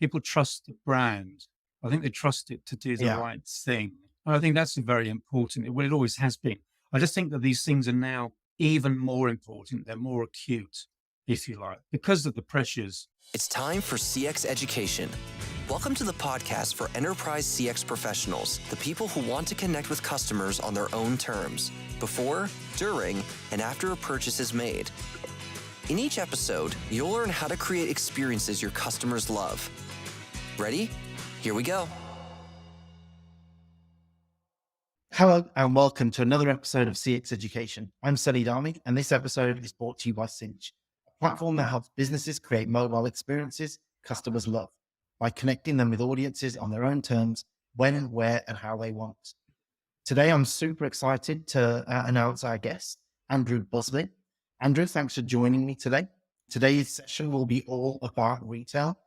people trust the brand. I think they trust it to do the Yeah. right thing. And I think that's very important. Well, it always has been. I just think that these things are now even more important. They're more acute, if you like, because of the pressures. It's time for CX education. Welcome to the podcast for enterprise CX professionals, the people who want to connect with customers on their own terms, before, during, and after a purchase is made. In each episode, you'll learn how to create experiences your customers love. Ready? Here we go. Hello and welcome to another episode of CX Education. I'm Sunny Dhami, and this episode is brought to you by Cinch, a platform that helps businesses create mobile experiences customers love by connecting them with audiences on their own terms, when, where, and how they want. Today, I'm super excited to announce our guest, Andrew Busby. Andrew, thanks for joining me today. Today's session will be all about retail.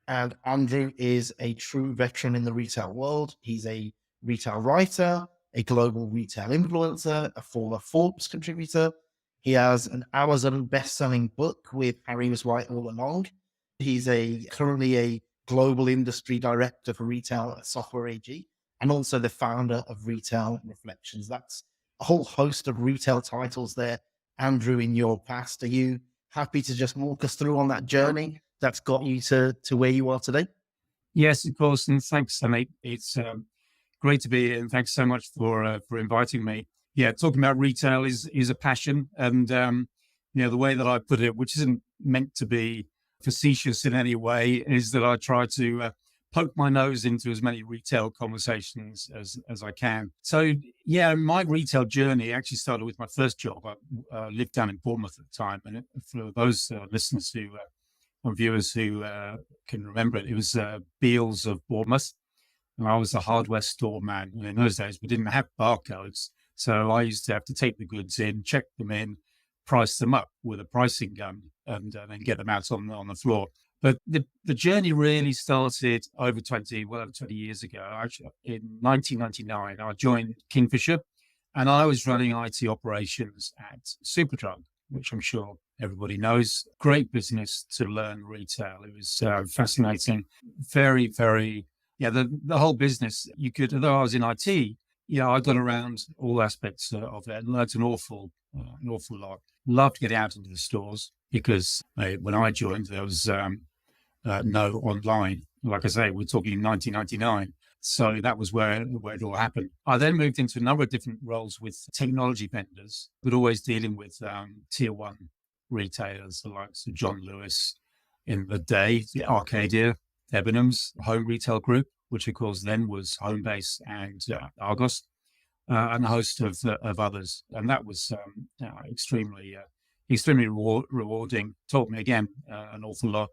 And Andrew is a true veteran in the retail world. He's a retail writer, a global retail influencer, a former Forbes contributor. He has an Amazon best-selling book with Harry Was Right All Along. He's currently a global industry director for retail at Software AG, and also the founder of Retail Reflections. That's a whole host of retail titles there. Andrew, in your past, are you happy to just walk us through on that journey that's got you to where you are today? Yes, of course. And thanks, Sunny. It's great to be here. And thanks so much for inviting me. Yeah, talking about retail is a passion. And, the way that I put it, which isn't meant to be facetious in any way, is that I try to poke my nose into as many retail conversations as I can. So, yeah, my retail journey actually started with my first job. I lived down in Bournemouth at the time. And for those listeners who or viewers who can remember it, it was Beals of Bournemouth. And I was a hardware store man. And in those days, we didn't have barcodes. So I used to have to take the goods in, check them in, price them up with a pricing gun, and then get them out on the floor. But the journey really started over 20 years ago. Actually, in 1999, I joined Kingfisher, and I was running IT operations at Superdrug, which I'm sure everybody knows. Great business to learn retail. It was fascinating. Very, very, the whole business. Although I was in IT, I got around all aspects of it and learned an awful lot. Loved getting out into the stores because when I joined, there was no online. Like I say, we're talking 1999. So that was where it all happened. I then moved into a number of different roles with technology vendors, but always dealing with tier one retailers, the likes of John Lewis in the day, the Arcadia, Debenhams, Home Retail Group, which of course then was Homebase and Argos, and a host of others. And that was extremely rewarding. Taught me again an awful lot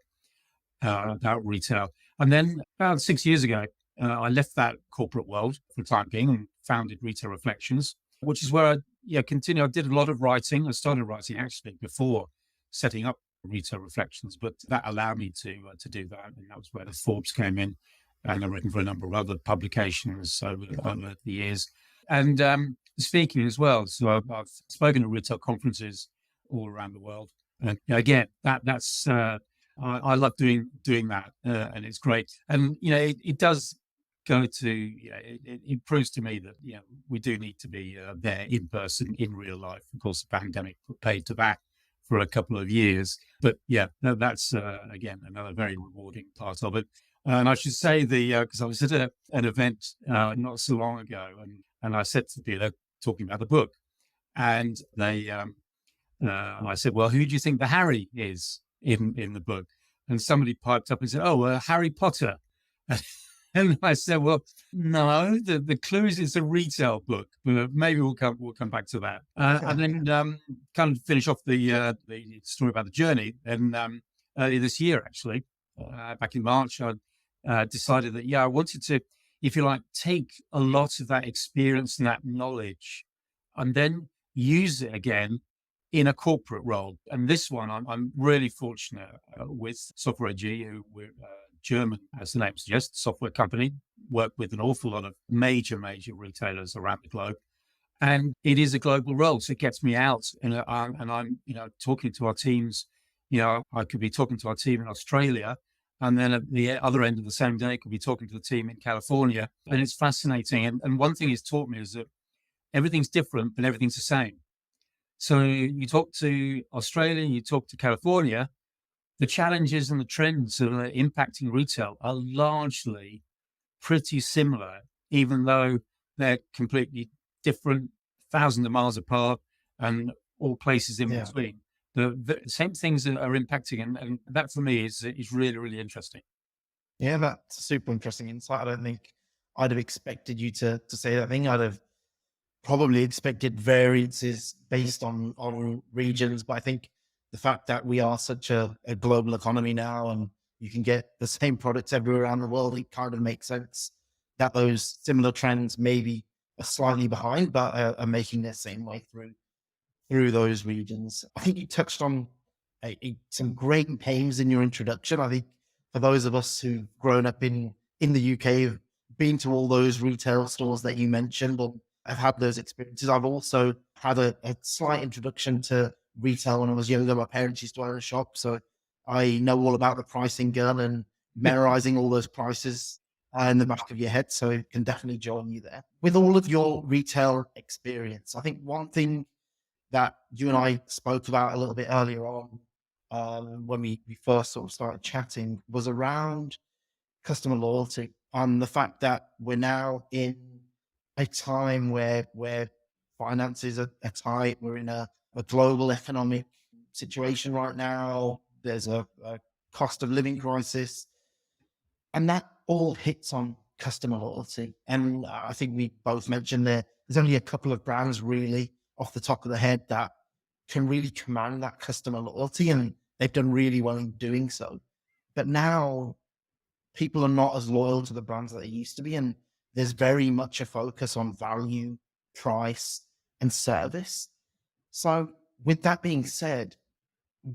about retail. And then about 6 years ago, I left that corporate world for the time being and founded Retail Reflections, which is where I continue. I did a lot of writing. I started writing actually before setting up Retail Reflections, but that allowed me to do that. And that was where the Forbes came in. And I've written for a number of other publications over the years. And speaking as well. So I've spoken at retail conferences all around the world. And again, that's I love doing that, and it's great. And it does go to it proves to me that we do need to be there in person in real life. Of course, the pandemic paid to that for a couple of years, but that's again another very rewarding part of it. And I should say because I was at an event not so long ago, and I said to people talking about the book, and they I said, well, who do you think the Harry is in the book? And somebody piped up and said, Harry Potter. And I said, well, no, the clue is it's a retail book, but maybe we'll come back to that. And then kind of finish off the story about the journey. And earlier this year, actually, back in March, I decided that, I wanted to, if you like, take a lot of that experience and that knowledge and then use it again in a corporate role. And this one, I'm really fortunate with Software AG, who we're German, as the name suggests, software company, work with an awful lot of major retailers around the globe. And it is a global role. So it gets me out and I'm, talking to our teams. I could be talking to our team in Australia And then at the other end of the same day, could be talking to the team in California. And it's fascinating. And one thing it's taught me is that everything's different, but everything's the same. So you talk to Australia, you talk to California, the challenges and the trends that are impacting retail are largely pretty similar, even though they're completely different, thousands of miles apart and all places in between. The same things are impacting, and that for me is really, really interesting. Yeah, that's a super interesting insight. I don't think I'd have expected you to say that thing. I'd have probably expected variances based on regions, but I think the fact that we are such a global economy now and you can get the same products everywhere around the world, it kind of makes sense that those similar trends maybe are slightly behind, but are making their same way through those regions. I think you touched on some great names in your introduction. I think for those of us who've grown up in the UK, been to all those retail stores that you mentioned, or I've had those experiences. I've also had a slight introduction to retail when I was younger. My parents used to own a shop, so I know all about the pricing gun and memorizing all those prices in the back of your head. So it can definitely join you there. With all of your retail experience, I think one thing that you and I spoke about a little bit earlier on when we first sort of started chatting was around customer loyalty and the fact that we're now in a time where finances are tight. We're in a global economic situation right now. There's a cost of living crisis, and that all hits on customer loyalty. And I think we both mentioned there's only a couple of brands really off the top of the head that can really command that customer loyalty, and they've done really well in doing so. But now people are not as loyal to the brands that they used to be, and there's very much a focus on value, price, and service. So with that being said,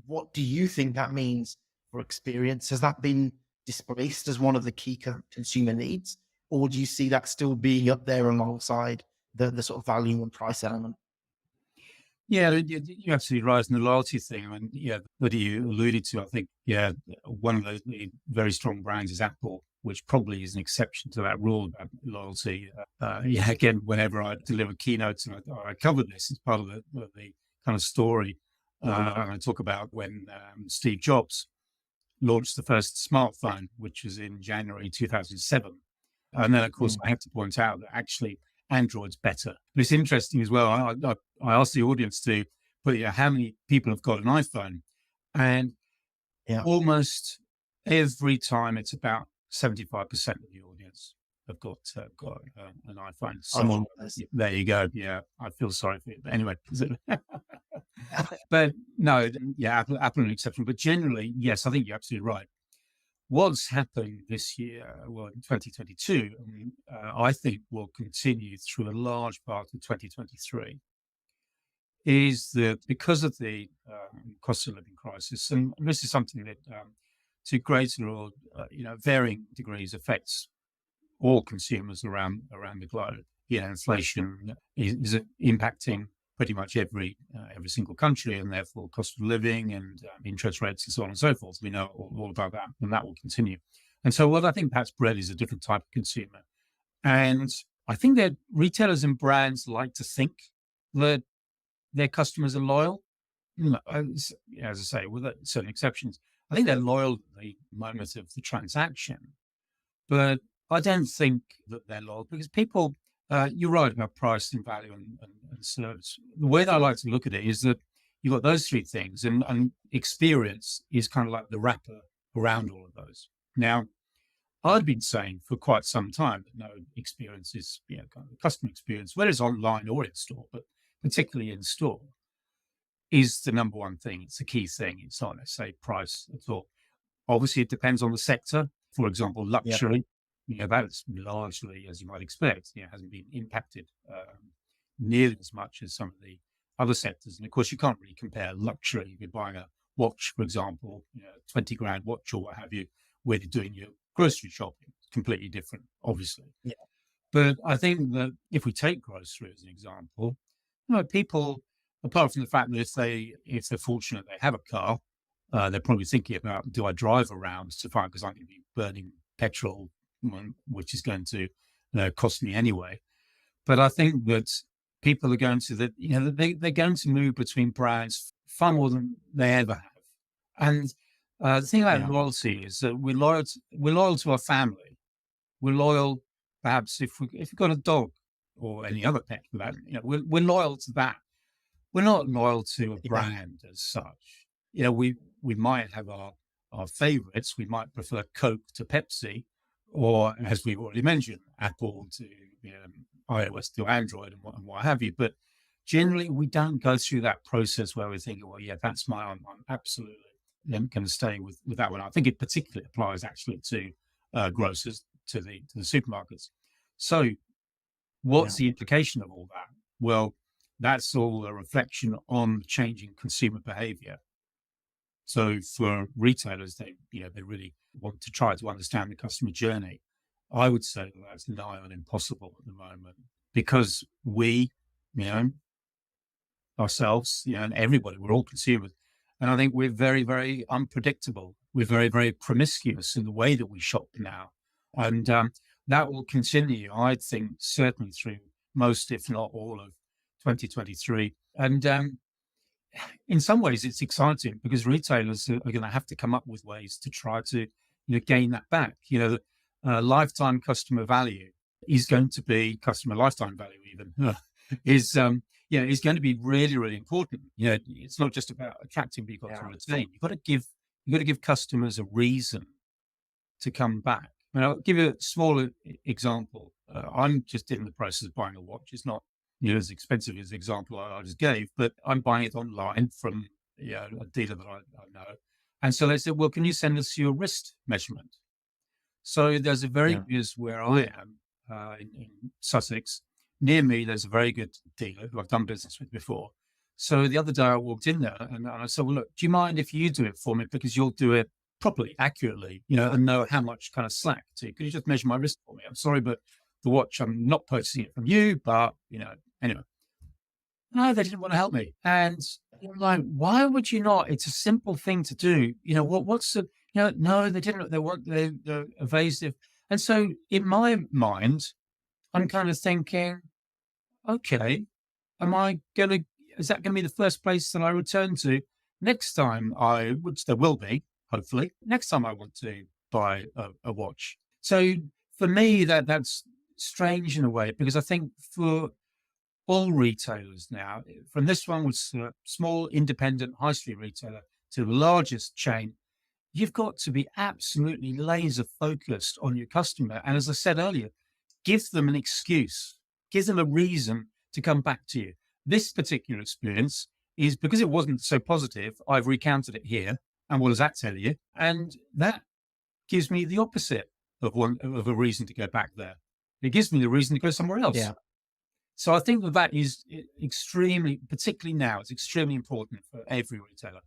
what do you think that means for experience? Has that been displaced as one of the key consumer needs, or do you see that still being up there alongside the sort of value and price element? Yeah, you're absolutely right. And the loyalty thing, I mean, yeah, that you alluded to, I think, yeah, one of those very strong brands is Apple, which probably is an exception to that rule about loyalty. Yeah, again, whenever I deliver keynotes and I cover this, it's part of the kind of story. And I talk about when Steve Jobs launched the first smartphone, which was in January 2007. And then, of course, I have to point out that actually Android's better. But it's interesting as well. I asked the audience to put, how many people have got an iPhone, and almost every time it's about 75% of the audience have got an iPhone. So there you go. Yeah, I feel sorry for you. But anyway, but no, yeah, Apple an exception. But generally, yes, I think you're absolutely right. What's happened this year, well, in 2022, I think will continue through a large part of 2023, is that because of the cost of living crisis, and this is something that to greater or varying degrees affects all consumers around the globe. Inflation is impacting pretty much every single country, and therefore cost of living and interest rates and so on and so forth. We know all about that, and that will continue. And so what I think perhaps bread is a different type of consumer. And I think that retailers and brands like to think that their customers are loyal. As I say, with certain exceptions, I think they're loyal at the moment of the transaction. But I don't think that they're loyal because people, you're right about price and value and service. The way that I like to look at it is that you've got those three things, and experience is kind of like the wrapper around all of those. Now, I've been saying for quite some time that no, experience is kind of the customer experience, whether it's online or in store, but particularly in store, is the number one thing. It's the key thing. It's not, let's say, price at all. Obviously, it depends on the sector. For example, luxury, that's largely, as you might expect, hasn't been impacted nearly as much as some of the other sectors. And of course, you can't really compare luxury. If you're buying a watch, for example, 20 grand watch or what have you, where you're doing your grocery shopping. It's completely different, obviously. Yeah. But I think that if we take grocery as an example, people, apart from the fact that if they're fortunate, they have a car, They're probably thinking about, do I drive around to find, because I'm going to be burning petrol, which is going to cost me anyway. But I think that people are going to, they're going to move between brands far more than they ever have. And the thing about loyalty is that we're loyal to our family. We're loyal, perhaps if we've got a dog or any other pet, for that, we're loyal to that. We're not loyal to a brand as such. We might have our favorites. We might prefer Coke to Pepsi, or, as we've already mentioned, Apple to iOS to Android and what have you. But generally, we don't go through that process where we think, well, yeah, that's I'm absolutely going to stay with that one. I think it particularly applies actually to grocers, to the supermarkets. So what's the implication of all that? Well, that's all a reflection on changing consumer behavior. So for retailers, they really want to try to understand the customer journey. I would say that's nigh on impossible at the moment, because we, ourselves, and everybody, we're all consumers. And I think we're very, very unpredictable. We're very, very promiscuous in the way that we shop now. And that will continue, I think, certainly through most, if not all, of 2023. And in some ways, it's exciting because retailers are going to have to come up with ways to try to gain that back. Lifetime customer value is going to be customer lifetime value even is going to be really, really important. It's not just about attracting people to retain. You've got to give customers a reason to come back. I'll give you a small example. I'm just in the process of buying a watch. It's not as expensive as the example I just gave, but I'm buying it online from a dealer that I know. And so they said, well, can you send us your wrist measurement? So there's a very good, where I am in Sussex, near me, there's a very good dealer who I've done business with before. So the other day I walked in there and I said, well, look, do you mind if you do it for me? Because you'll do it properly, accurately, and know how much kind of slack to. Could you just measure my wrist for me? I'm sorry, but the watch, I'm not purchasing it from you, but, anyway. No, they didn't want to help me. And I'm like, why would you not? It's a simple thing to do. What's the, no, they didn't. They're evasive. And so in my mind, I'm kind of thinking, okay, is that going to be the first place that I return to next time which there will be, hopefully, next time I want to buy a watch. So for me, that's strange in a way, because I think for all retailers now, from this one was a small independent high street retailer to the largest chain, you've got to be absolutely laser focused on your customer. And as I said earlier, give them an excuse, give them a reason to come back to you. This particular experience is, because it wasn't so positive, I've recounted it here. And what does that tell you? And that gives me the opposite of a reason to go back there. It gives me the reason to go somewhere else. Yeah. So I think that is extremely, particularly now, it's extremely important for every retailer.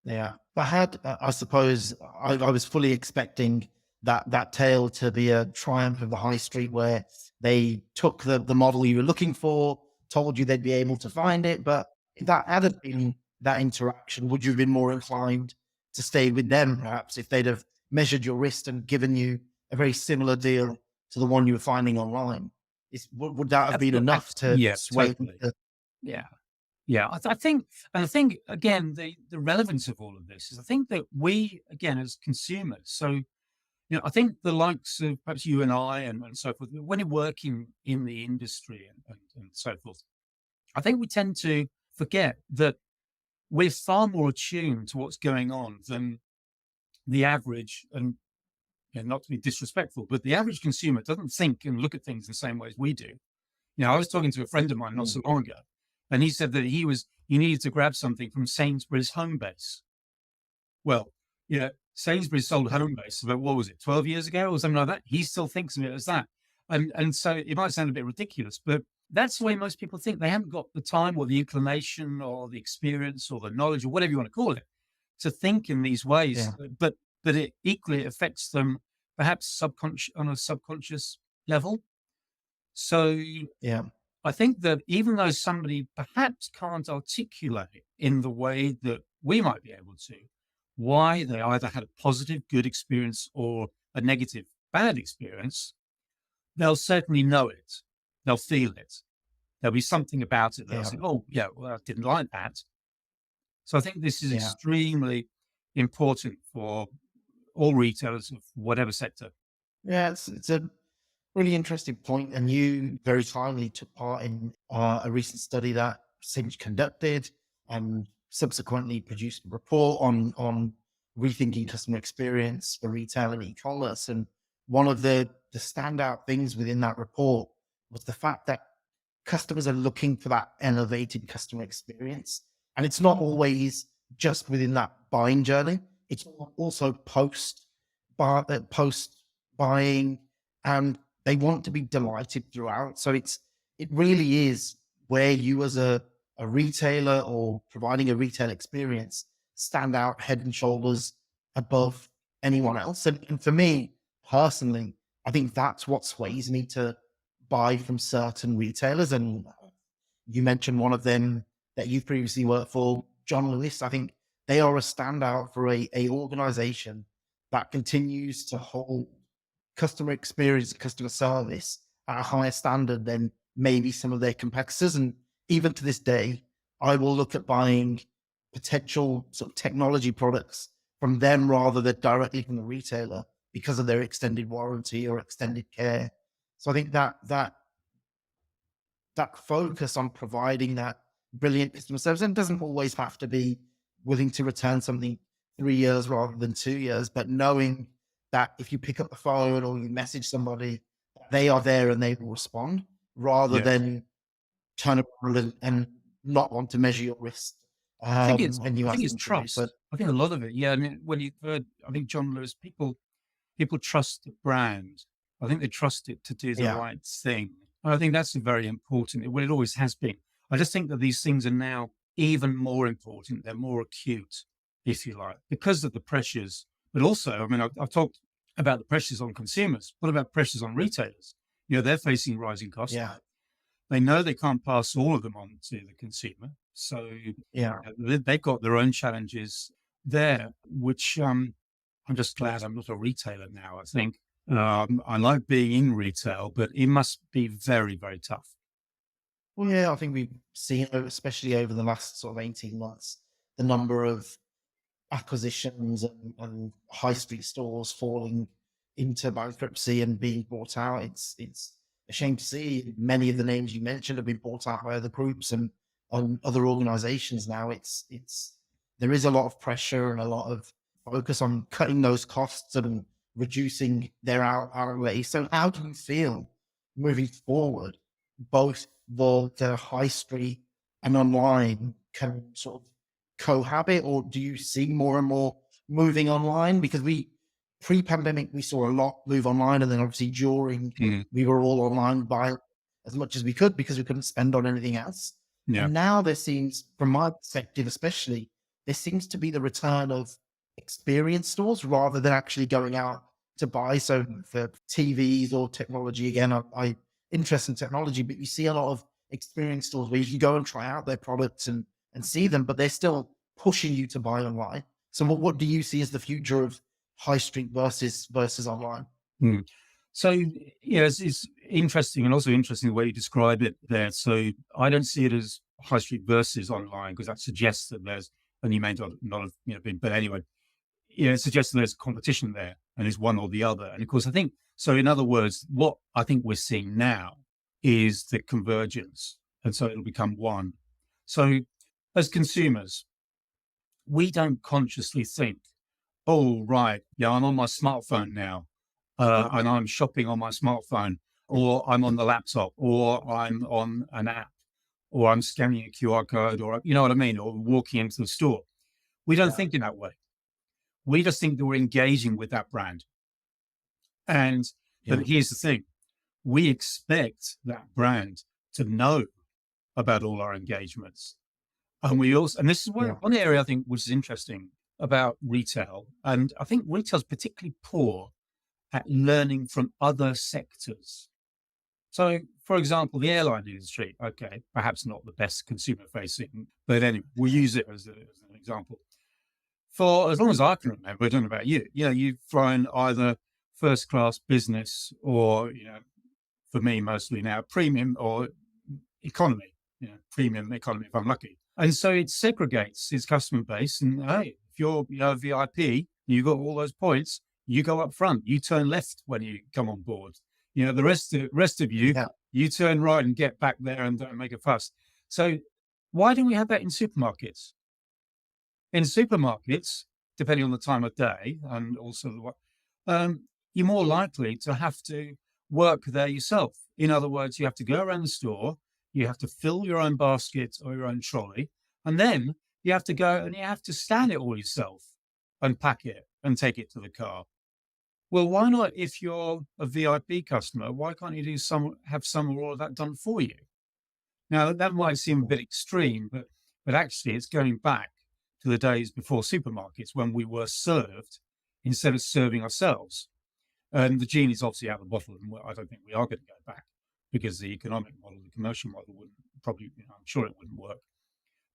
Yeah. But I suppose I was fully expecting that tale to be a triumph of the high street, where they took the model you were looking for, told you they'd be able to find it. But if that hadn't been that interaction, would you have been more inclined to stay with them, perhaps, if they'd have measured your wrist and given you a very similar deal to the one you were finding online? Would that have been enough to sway? Yeah. I think again, the relevance of all of this is, I think that we, again, as consumers, so, I think the likes of perhaps you and I and so forth, when you're working in the industry and so forth, I think we tend to forget that we're far more attuned to what's going on than the average, and not to be disrespectful, but the average consumer doesn't think and look at things the same way as we do. I was talking to a friend of mine not so long ago, and he said that he needed to grab something from Sainsbury's Homebase. Well, Sainsbury's sold Homebase about, what was it, 12 years ago or something like that? He still thinks of it as that. And so it might sound a bit ridiculous, but that's the way most people think. They haven't got the time or the inclination or the experience or the knowledge or whatever you want to call it to think in these ways. Yeah. But it equally affects them perhaps on a subconscious level. So I think that even though somebody perhaps can't articulate in the way that we might be able to why they either had a positive, good experience or a negative, bad experience, they'll certainly know it. They'll feel it. There'll be something about it. They'll Yeah. say, oh, yeah, well, I didn't like that. So I think this is Yeah. extremely important for all retailers of whatever sector. Yeah. It's a really interesting point. And you very timely took part in a recent study that Cinch conducted and subsequently produced a report on rethinking customer experience for retail and e-commerce. And one of the standout things within that report was the fact that customers are looking for that elevated customer experience. And it's not always just within that buying journey. It's also post buying, and they want to be delighted throughout. So it really is where you as a retailer or providing a retail experience stand out head and shoulders above anyone else. And for me personally, I think that's what sways me to buy from certain retailers. And you mentioned one of them that you've previously worked for, John Lewis. I think they are a standout for a organization that continues to hold customer experience, customer service at a higher standard than maybe some of their competitors. And even to this day, I will look at buying potential sort of technology products from them rather than directly from the retailer because of their extended warranty or extended care. So I think that focus on providing that brilliant customer service, and it doesn't always have to be willing to return something 3 years rather than 2 years, but knowing that if you pick up the phone or you message somebody, they are there and they will respond rather Yeah. than turn around and not want to measure your risk. I think it's And you I ask think it's them to do. trust. But I think a lot of it. Yeah. I mean, when you've heard, I think John Lewis, people trust the brand. I think they trust it to do the yeah, right thing. And I think that's very important. Well, it always has been. I just think that these things are now even more important. They're more acute, if you like, because of the pressures. But also, I mean, I've talked about the pressures on consumers. What about pressures on retailers? They're facing rising costs. yeah, They know they can't pass all of them on to the consumer. So yeah. they've got their own challenges there, which I'm just glad I'm not a retailer now, I think. I like being in retail, but it must be very, very tough. Well, yeah, I think we've seen, especially over the last sort of 18 months, the number of acquisitions and high street stores falling into bankruptcy and being bought out. It's a shame to see. Many of the names you mentioned have been bought out by other groups and on other organizations now. It's there is a lot of pressure and a lot of focus on cutting those costs and reducing their outlay. So how do you feel moving forward, both the high street and online can sort of cohabit, or do you see more and more moving online? Because pre-pandemic we saw a lot move online, and then obviously during we were all online by as much as we could because we couldn't spend on anything else. Yeah. And now there seems, from my perspective especially, there seems to be the return of experience stores rather than actually going out to buy. So for TVs or technology, again, I interest in technology, but you see a lot of experience stores where you can go and try out their products and see them, but they're still pushing you to buy online. So what do you see as the future of high street versus online? So, yeah, it's interesting, and also interesting the way you describe it there. So I don't see it as high street versus online, because that suggests that there's, and you may not have been, but anyway, it suggests that there's competition there and it's one or the other. And of course, I think, so in other words, what I think we're seeing now is the convergence. And so it'll become one. So as consumers, we don't consciously think, oh, right, yeah, I'm on my smartphone now, and I'm shopping on my smartphone, or I'm on the laptop, or I'm on an app, or I'm scanning a QR code, or you know what I mean, or walking into the store. We don't think in that way. We just think that we're engaging with that brand. But here's the thing. We expect that brand to know about all our engagements. And we also, and this is one area I think which is interesting about retail. And I think retail is particularly poor at learning from other sectors. So, for example, the airline industry, okay, perhaps not the best consumer facing, but anyway, we'll use it as an example. for as long as I can remember, I don't know about you, you've flown either first class business or, for me, mostly now premium or economy, premium economy if I'm lucky. And so it segregates its customer base. And hey, if you're, a VIP, you've got all those points, you go up front, you turn left when you come on board. The rest of you, you turn right and get back there and don't make a fuss. So why don't we have that in supermarkets? In supermarkets, depending on the time of day and also you're more likely to have to work there yourself. In other words, you have to go around the store, you have to fill your own basket or your own trolley, and then you have to go and you have to stand it all yourself and pack it and take it to the car. Well, why not, if you're a VIP customer, why can't you have some or all of that done for you? Now, that might seem a bit extreme, but actually it's going back to the days before supermarkets when we were served instead of serving ourselves. And the genie's obviously out of the bottle, and I don't think we are going to go back because the economic model, the commercial model wouldn't probably, I'm sure it wouldn't work.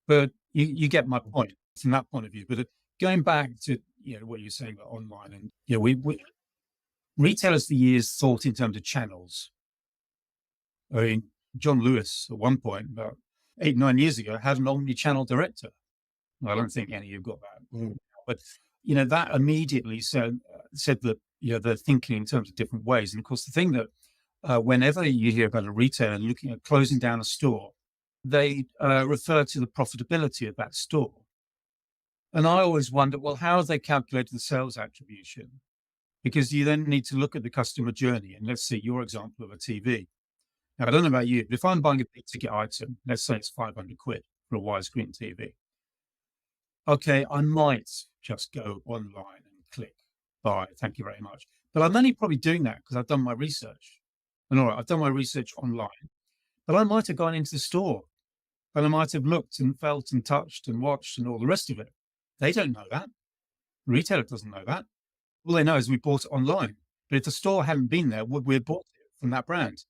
But you get my point from that point of view. But going back to what you're saying about online, and we retailers for years thought in terms of channels. I mean, John Lewis at one point, about 8-9 years ago, had an omnichannel director. I don't think any of you got that, but that immediately said that they're thinking in terms of different ways. And of course, the thing that whenever you hear about a retailer looking at closing down a store, they refer to the profitability of that store. And I always wonder, well, how have they calculated the sales attribution? Because you then need to look at the customer journey. And let's see your example of a TV. Now, I don't know about you, but if I'm buying a big ticket item, let's say it's 500 quid for a widescreen TV. Okay, I might just go online and click buy. Thank you very much. But I'm only probably doing that because I've done my research. And all right, I've done my research online, but I might have gone into the store and I might have looked and felt and touched and watched and all the rest of it. They don't know that. The retailer doesn't know that. All they know is we bought it online. But if the store hadn't been there, would we have bought it from that brand?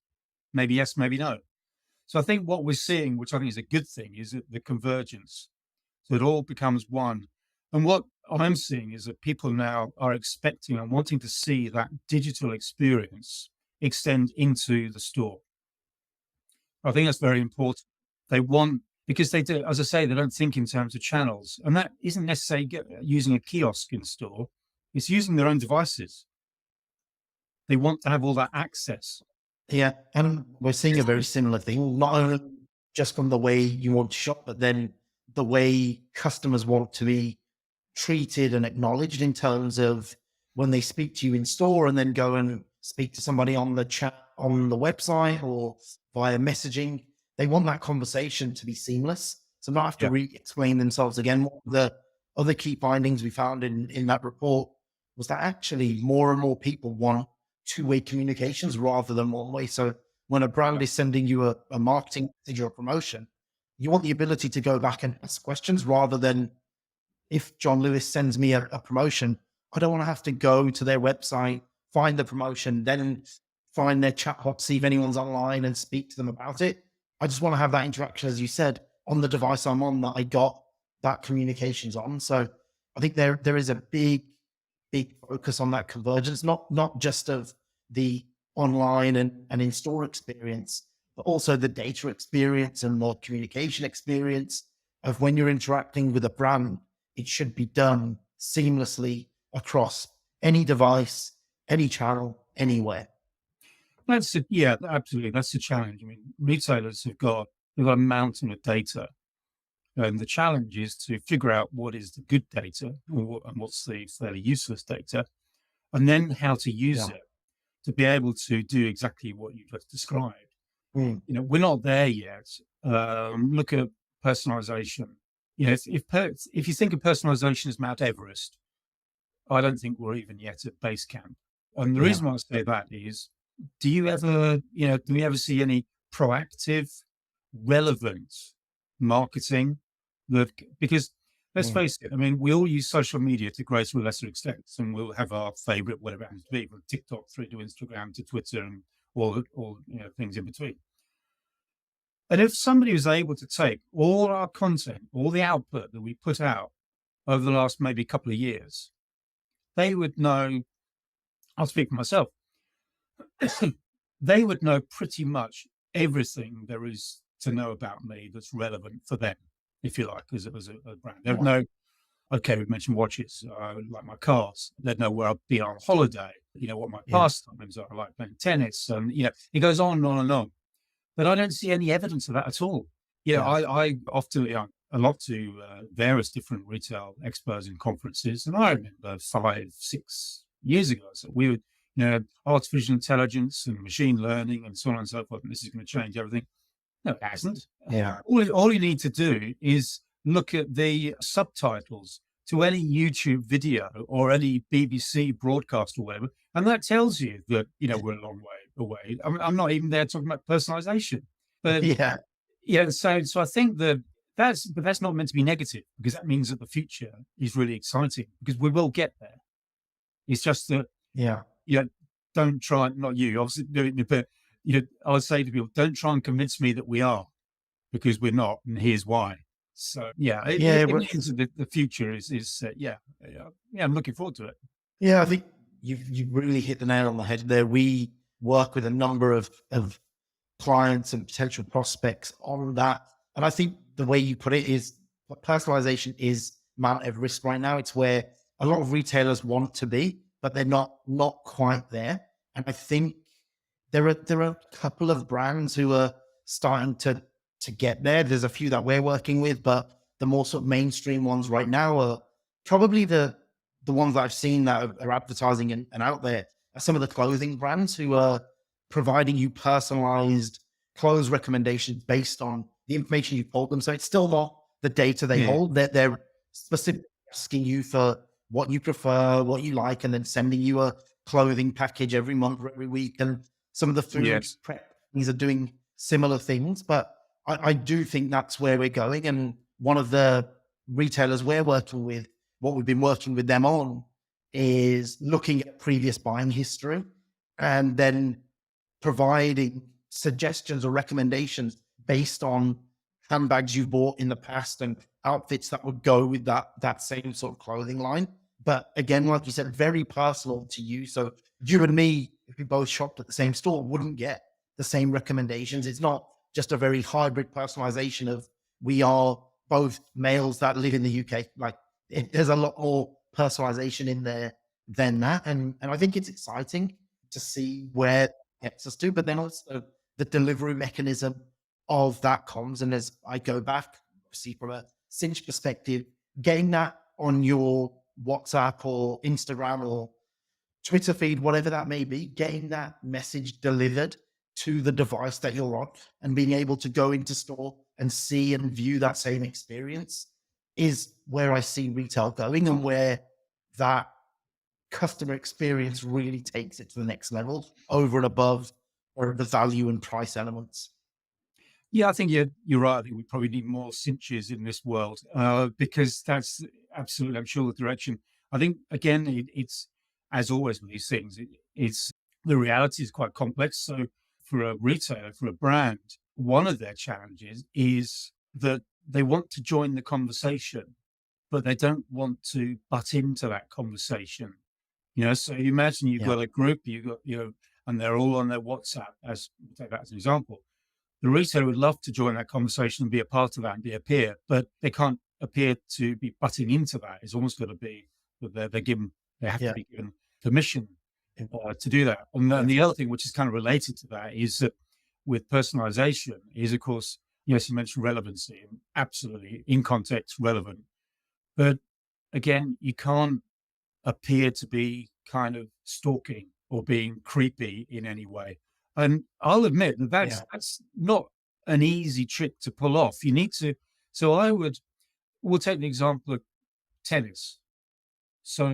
Maybe yes, maybe no. So I think what we're seeing, which I think is a good thing, is the convergence. So it all becomes one. And what I'm seeing is that people now are expecting and wanting to see that digital experience extend into the store. I think that's very important. They want, because they do, as I say, they don't think in terms of channels. And that isn't necessarily using a kiosk in store. It's using their own devices. They want to have all that access. Yeah, and we're seeing a very similar thing, not only just from the way you want to shop, but then the way customers want to be treated and acknowledged in terms of when they speak to you in store and then go and speak to somebody on the chat, on the website or via messaging. They want that conversation to be seamless. So not have to re-explain themselves again. One of the other key findings we found in that report was that actually more and more people want two-way communications rather than one-way. So when a brand is sending you a marketing message or a promotion, you want the ability to go back and ask questions rather than, if John Lewis sends me a promotion, I don't want to have to go to their website, find the promotion, then find their chatbot, see if anyone's online and speak to them about it. I just want to have that interaction, as you said, on the device I'm on that I got that communications on. So I think there is a big focus on that convergence, not just of the online and in-store experience, but also the data experience and more communication experience of when you're interacting with a brand. It should be done seamlessly across any device, any channel, anywhere. Absolutely. That's the challenge. I mean, retailers they've got a mountain of data. And the challenge is to figure out what is the good data and what's the fairly useless data, and then how to use it to be able to do exactly what you just described. We're not there yet. Look at personalization. If you think of personalization as Mount Everest, I don't think we're even yet at base camp. And the reason why I say that is, do we ever see any proactive, relevant marketing? Because let's face it, I mean, we all use social media to greater or lesser extents, and we'll have our favorite, whatever it happens to be, from TikTok through to Instagram to Twitter and all things in between. And if somebody was able to take all our content, all the output that we put out, over the last maybe couple of years, they would know, I'll speak for myself, they would know pretty much everything there is to know about me that's relevant for them, if you like, as a brand. They would know, okay, we mentioned watches, like my cars. They'd know where I'll be on holiday, what my pastimes are, like playing tennis. And, it goes on and on and on. But I don't see any evidence of that at all. I often, a lot to various different retail experts in conferences. And I remember 5-6 years ago, so we would, artificial intelligence and machine learning and so on and so forth. And this is going to change everything. No, it hasn't. Yeah. All you need to do is look at the subtitles to any YouTube video or any BBC broadcast or whatever, and that tells you that we're a long way away. I'm not even there talking about personalization, but So I think that's not meant to be negative, because that means that the future is really exciting, because we will get there. It's just that don't try, not you, obviously, but I would say to people, don't try and convince me that we are, because we're not, and here's why. So it means that the future is I'm looking forward to it. Yeah, I think you've really hit the nail on the head there. We work with a number of clients and potential prospects on that, and I think the way you put it is, personalization is Mount Everest right now. It's where a lot of retailers want to be, but they're not quite there. And I think there are a couple of brands who are starting to get there. There's a few that we're working with, but the more sort of mainstream ones right now are probably the ones that I've seen that are advertising and out there are some of the clothing brands who are providing you personalized clothes recommendations based on the information you told them. So it's still not the data they hold. They're specifically asking you for what you prefer, what you like, and then sending you a clothing package every month or every week. And some of the food prep companies are doing similar things, but I do think that's where we're going. And one of the retailers we're working with, what we've been working with them on is looking at previous buying history and then providing suggestions or recommendations based on handbags you've bought in the past and outfits that would go with that same sort of clothing line. But again, like you said, very personal to you. So you and me, if we both shopped at the same store, wouldn't get the same recommendations. It's not just a very hybrid personalization of, we are both males that live in the UK. Like there's a lot more personalization in there than that. And I think it's exciting to see where it gets us to, but then also the delivery mechanism of that comes. And as I go back, see from a Cinch perspective, getting that on your WhatsApp or Instagram or Twitter feed, whatever that may be, getting that message delivered to the device that you're on and being able to go into store and see and view that same experience is where I see retail going, and where that customer experience really takes it to the next level over and above or the value and price elements. Yeah, I think you're right. I think we probably need more cinches in this world, because that's absolutely, I'm sure, the direction. I think, again, it's, as always with these things, it's the reality is quite complex. So for a retailer, for a brand, one of their challenges is that they want to join the conversation, but they don't want to butt into that conversation. So you imagine you've got a group, and they're all on their WhatsApp, take that as an example. The retailer would love to join that conversation and be a part of that and be a peer, but they can't appear to be butting into that. It's almost got to be that they have to be given permission to do that. And the other thing, which is kind of related to that, is that with personalization is, of course, yes, you mentioned relevancy, and absolutely in context relevant. But again, you can't appear to be kind of stalking or being creepy in any way. And I'll admit that that's not an easy trick to pull off. You need to. So we'll take the example of tennis. So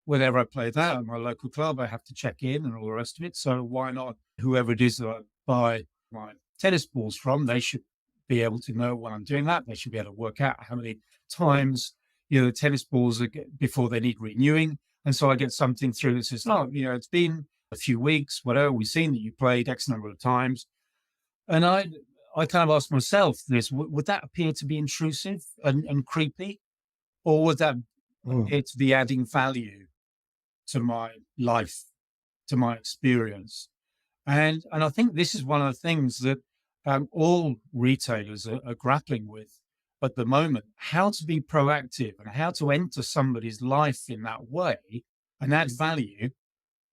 whenever I play that at my local club, I have to check in and all the rest of it. So why not whoever it is that I buy my tennis balls from, they should be able to know when I'm doing that. They should be able to work out how many times, the tennis balls are before they need renewing. And so I get something through that says, it's been a few weeks, whatever, we've seen that you played X number of times. And I kind of asked myself this, would that appear to be intrusive and creepy? or was that Mm. it's the adding value to my life, to my experience? And I think this is one of the things that all retailers are grappling with at the moment: how to be proactive and how to enter somebody's life in that way and add value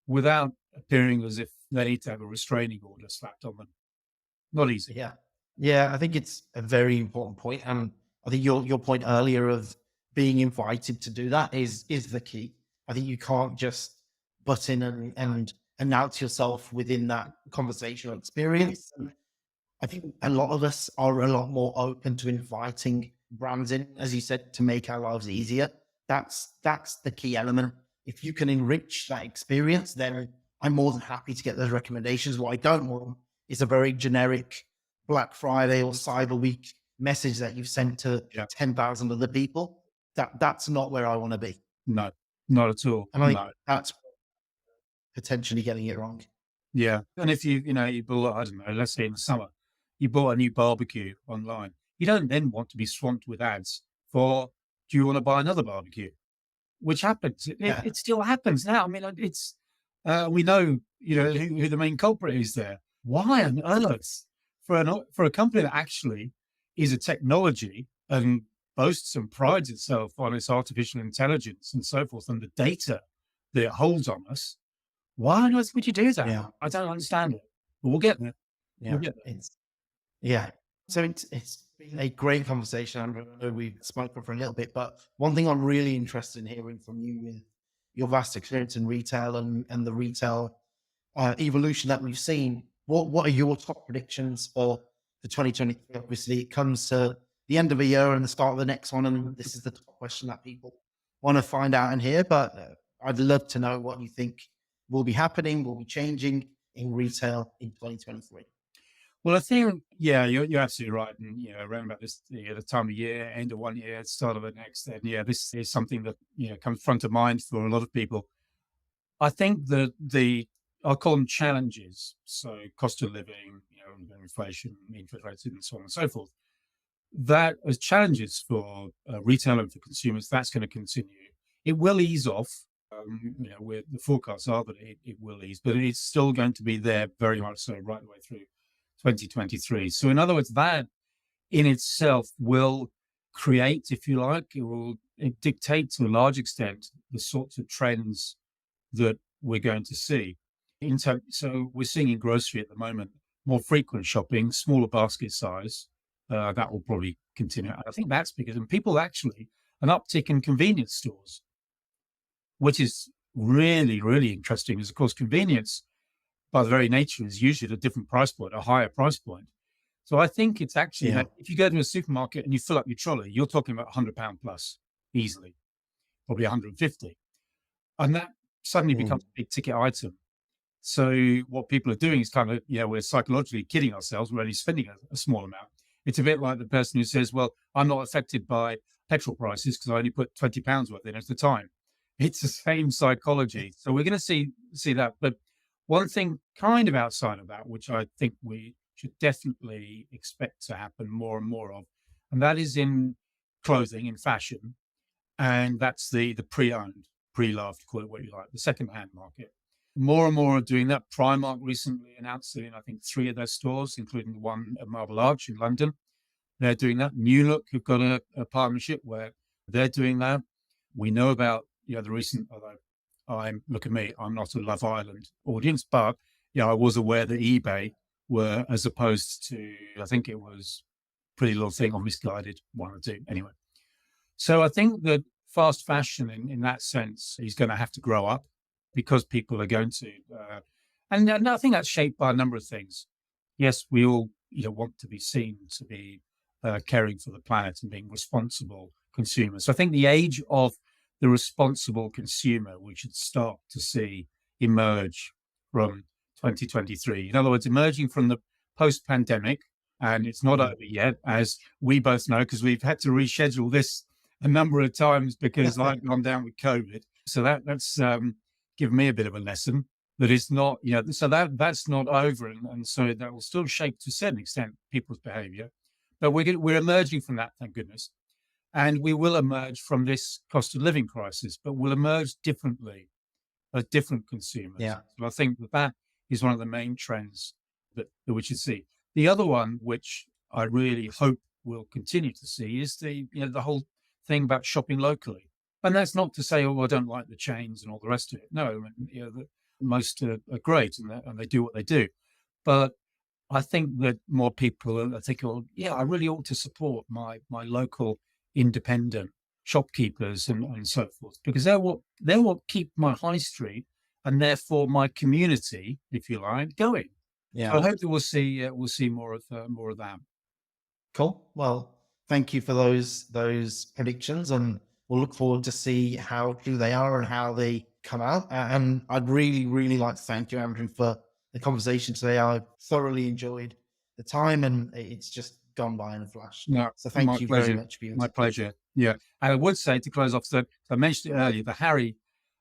without appearing as if they need to have a restraining order slapped on them. Not easy. Yeah. Yeah, I think it's a very important point. And I think your point earlier of being invited to do that is the key. I think you can't just butt in and announce yourself within that conversational experience. And I think a lot of us are a lot more open to inviting brands in, as you said, to make our lives easier. That's the key element. If you can enrich that experience, then I'm more than happy to get those recommendations. What I don't want is a very generic Black Friday or Cyber Week message that you've sent to Yeah. 10,000 other people. That's not where I want to be. No, not at all. And I think No. that's potentially getting it wrong. Yeah. And if you bought, I don't know, let's say in the summer, you bought a new barbecue online, you don't then want to be swamped with ads for, do you want to buy another barbecue? Which happens. Yeah. It still happens now. I mean, we know, who the main culprit is there. Why on earth for a company that actually is a technology and boasts and prides itself on its artificial intelligence and so forth and the data that it holds on us, why on earth would you do that? Yeah. I don't understand it. But we'll get there. Yeah. We'll get there. Yeah. So it's been a great conversation. I know we've spoken for a little bit, but one thing I'm really interested in hearing from you with your vast experience in retail and the retail evolution that we've seen, what are your top predictions for the 2023? Obviously, it comes to the end of a year and the start of the next one, and this is the top question that people want to find out and hear. But I'd love to know what you think will be happening, will be changing in retail in 2023. Well, I think, yeah, you're absolutely right. And, around about this, the time of year, end of one year, start of the next, then, this is something that, comes front of mind for a lot of people. I think that I'll call them challenges. So cost of living, inflation, interest rates, and so on and so forth. That as challenges for retail and for consumers, that's going to continue. It will ease off. Where the forecasts are that it will ease, but it's still going to be there very much so right the way through 2023. So in other words, that in itself will create, if you like, it will dictate to a large extent the sorts of trends that we're going to see. So we're seeing in grocery at the moment more frequent shopping, smaller basket size. That will probably continue. I think that's because people actually an uptick in convenience stores, which is really, really interesting. Because of course, convenience by the very nature is usually at a different price point, a higher price point. So I think it's actually, if you go to a supermarket and you fill up your trolley, you're talking about £100 plus easily, probably 150. And that suddenly becomes a big ticket item. So what people are doing is kind of, we're psychologically kidding ourselves. We're only spending a small amount. It's a bit like the person who says, well, I'm not affected by petrol prices because I only put £20 worth in at a time. It's the same psychology. So we're going to see that. But one thing kind of outside of that, which I think we should definitely expect to happen more and more of, and that is in clothing, in fashion, and that's the pre-owned, pre-loved, call it what you like, the second-hand market. More and more are doing that. Primark recently announced in, I think, 3 of their stores, including the one at Marble Arch in London. They're doing that. New Look have got a partnership where they're doing that. We know about the recent, although look at me, I'm not a Love Island audience, but I was aware that eBay were, as opposed to, I think it was Pretty Little Thing or Misguided, one or two. Anyway, so I think that fast fashion in that sense is going to have to grow up because people are going to, and I think that's shaped by a number of things. Yes, we all want to be seen to be caring for the planet and being responsible consumers. So I think the age of the responsible consumer we should start to see emerge from 2023. In other words, emerging from the post-pandemic, and it's not over yet, as we both know, because we've had to reschedule this a number of times because I've gone down with COVID. So that's given me a bit of a lesson that it's not, so that's not over. And so that will still shape to a certain extent people's behavior. But we're emerging from that, thank goodness. And we will emerge from this cost of living crisis, but we'll emerge differently as different consumers. Yeah. So I think that is one of the main trends that we should see. The other one, which I really hope we'll continue to see, is the whole thing about shopping locally. And that's not to say, oh, I don't like the chains and all the rest of it. No, most are great and they do what they do. But I think that more people are thinking, well, yeah, I really ought to support my local independent shopkeepers and so forth, because they're what keep my high street and therefore my community, if you like, going. Yeah. So I hope that we'll see more of that. Cool. Well, thank you for those predictions, and we'll look forward to see how true they are and how they come out. And I'd really, really like to thank you, Andrew, for the conversation today. I thoroughly enjoyed the time, and it's just gone by in a flash. No, so thank you pleasure. very much for your My time. pleasure. Yeah. And I would say, to close off, that I mentioned it earlier, the Harry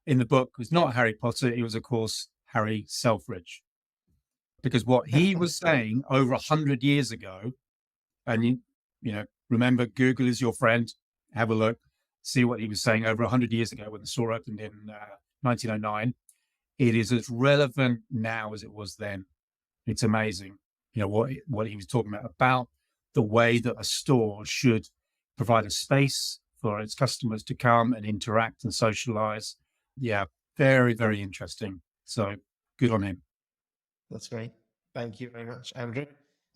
in the book was not Harry Potter. It was, of course, Harry Selfridge. Because what he was saying over 100 years ago, and remember, Google is your friend. Have a look, see what he was saying over 100 years ago when the store opened in 1909. It is as relevant now as it was then. It's amazing, what he was talking about the way that a store should provide a space for its customers to come and interact and socialize. Yeah, very, very interesting. So good on him. That's great. Thank you very much, Andrew.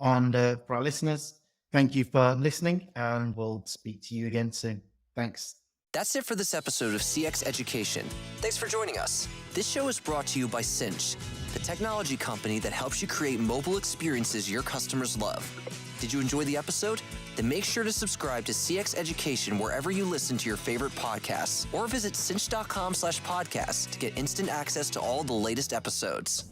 And for our listeners, thank you for listening, and we'll speak to you again soon. Thanks. That's it for this episode of CX Education. Thanks for joining us. This show is brought to you by Cinch, the technology company that helps you create mobile experiences your customers love. Did you enjoy the episode? Then make sure to subscribe to CX Education wherever you listen to your favorite podcasts, or visit cinch.com/podcast to get instant access to all the latest episodes.